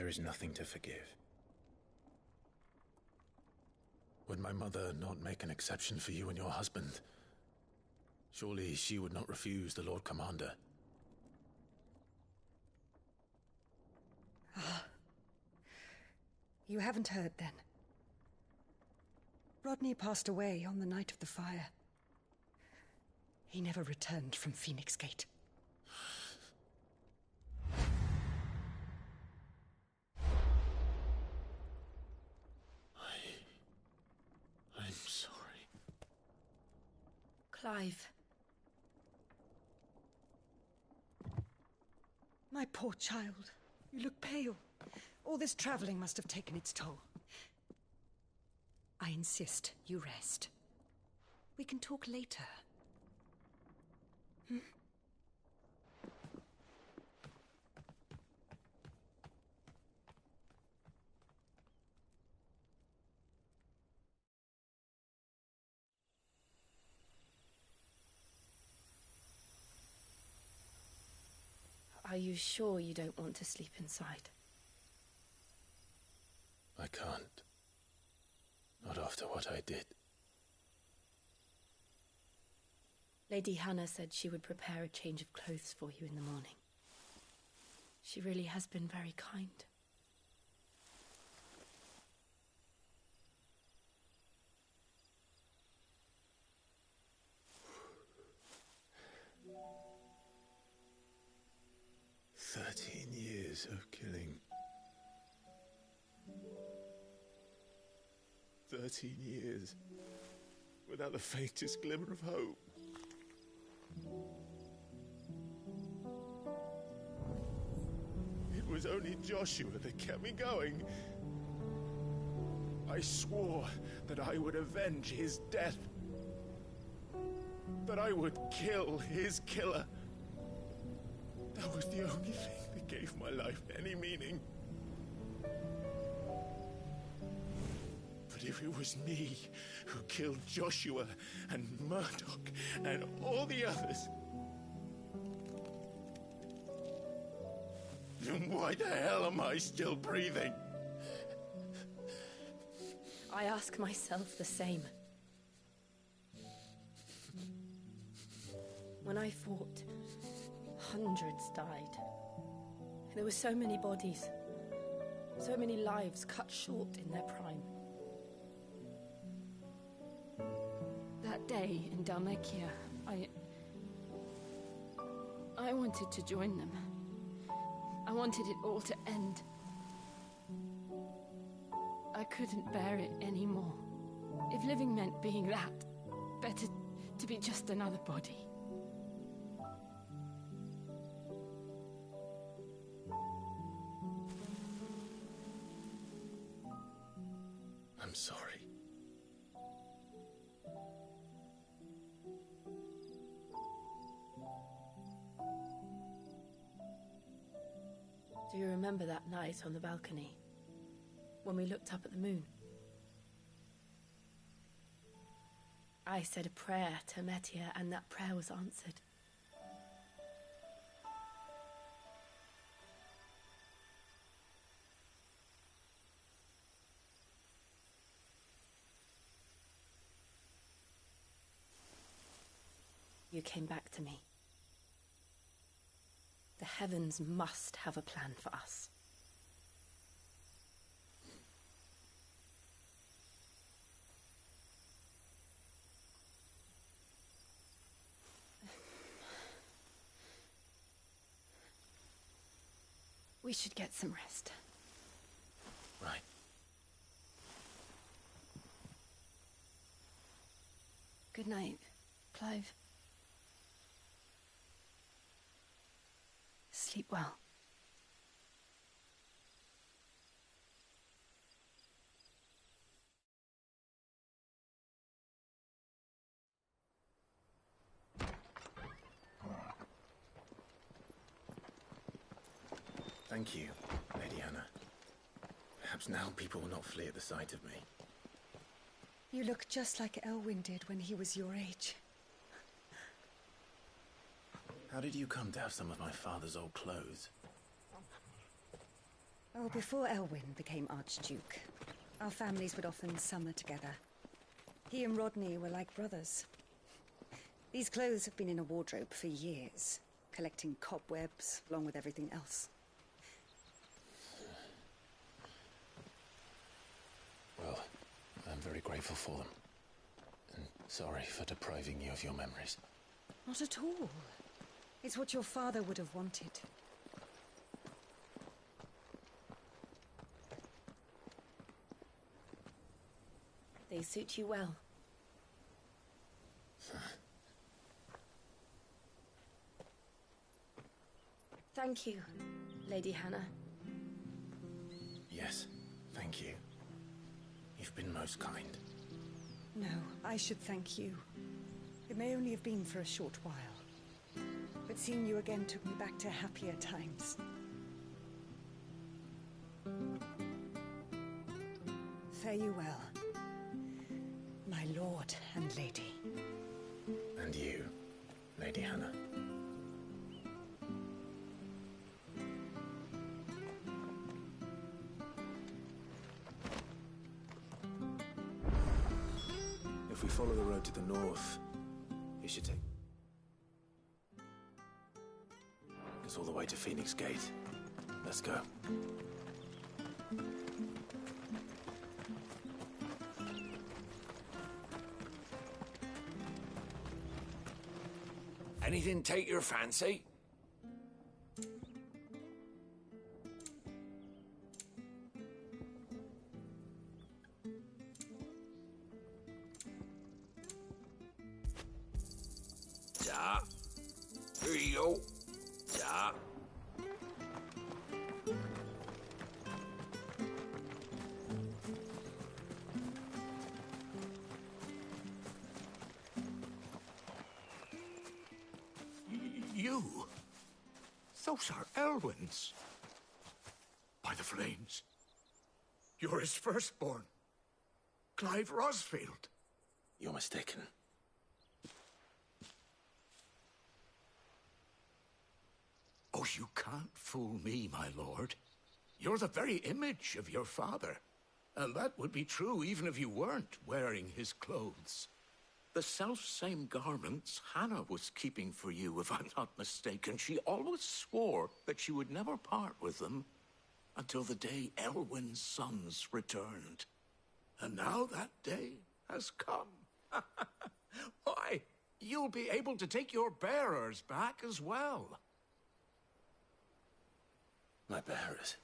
There is nothing to forgive. Would my mother not make an exception for you and your husband? Surely she would not refuse the Lord Commander. You haven't heard, then. Rodney passed away on the night of the fire. He never returned from Phoenix Gate. I'm sorry. Clive. My poor child. You look pale. All this traveling must have taken its toll. I insist you rest. We can talk later. Are you sure you don't want to sleep inside? I can't. Not after what I did. Lady Hannah said she would prepare a change of clothes for you in the morning. She really has been very kind. Years of killing. 13 years without the faintest glimmer of hope. It was only Joshua that kept me going. I swore that I would avenge his death. That I would kill his killer. That was the only thing that gave my life any meaning. But if it was me who killed Joshua and Murdoch and all the others, then why the hell am I still breathing? I ask myself the same. When I fought, hundreds died. There were so many bodies, so many lives cut short in their prime. That day in Dhalmekia, I wanted to join them. I wanted it all to end. I couldn't bear it anymore. If living meant being that, better to be just another body. I'm sorry. Do you remember that night on the balcony, when we looked up at the moon? I said a prayer to Metia, and that prayer was answered. You came back to me. The heavens must have a plan for us. We should get some rest. Right. Good night, Clive. Sleep well. Thank you, Lady Hannah. Perhaps now people will not flee at the sight of me. You look just like Elwyn did when he was your age. How did you come to have some of my father's old clothes? Oh, Well, before Elwyn became Archduke, our families would often summer together. He and Rodney were like brothers. These clothes have been in a wardrobe for years, collecting cobwebs along with everything else. Well, I'm very grateful for them. And sorry for depriving you of your memories. Not at all. It's what your father would have wanted. They suit you well. Thank you, Lady Hannah. Yes, thank you. You've been most kind. No, I should thank you. It may only have been for a short while, but seeing you again took me back to happier times. Fare you well, my lord and lady. And you, Lady Hannah. If we follow the road to the north, it should take us all the way to Phoenix Gate. Let's go. Anything take your fancy? Yeah. Here you go. Yeah. You? Those are Elwyn's. By the flames. You're his firstborn. Clive Rosfield. You're mistaken. Oh, you can't fool me, my lord. You're the very image of your father. And that would be true even if you weren't wearing his clothes. The self-same garments Hannah was keeping for you, if I'm not mistaken. She always swore that she would never part with them until the day Elwyn's sons returned. And now that day has come. Why, you'll be able to take your bearers back as well. My bearers.